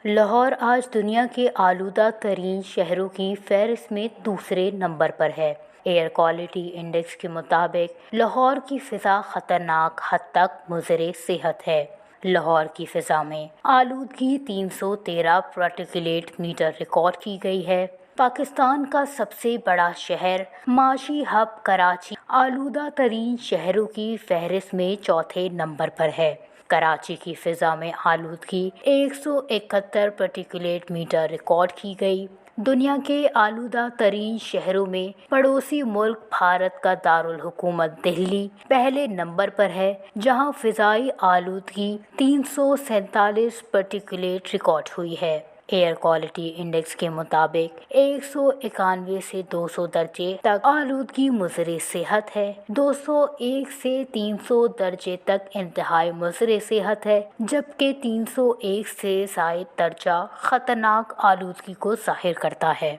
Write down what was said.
لاہور آج دنیا کے آلودہ ترین شہروں کی فہرست میں دوسرے نمبر پر ہے۔ ایئر کوالٹی انڈیکس کے مطابق لاہور کی فضا خطرناک حد تک مضر صحت ہے۔ لاہور کی فضا میں آلودگی 313 پارٹیکلیٹ میٹر ریکارڈ کی گئی ہے۔ پاکستان کا سب سے بڑا شہر معاشی ہب کراچی آلودہ ترین شہروں کی فہرست میں چوتھے نمبر پر ہے۔ کراچی کی فضا میں آلودگی 171 پارٹیکلیٹ میٹر ریکارڈ کی گئی۔ دنیا کے آلودہ ترین شہروں میں پڑوسی ملک بھارت کا دارالحکومت دہلی پہلے نمبر پر ہے، جہاں فضائی آلودگی 347 پارٹیکلیٹ ریکارڈ ہوئی ہے۔ ایئر کوالٹی انڈیکس کے مطابق 191 سے 200 درجے تک آلودگی مضر صحت ہے، 201 سے 300 درجے تک انتہائی مضر صحت ہے، جبکہ 301 سے زائد درجہ خطرناک آلودگی کو ظاہر کرتا ہے۔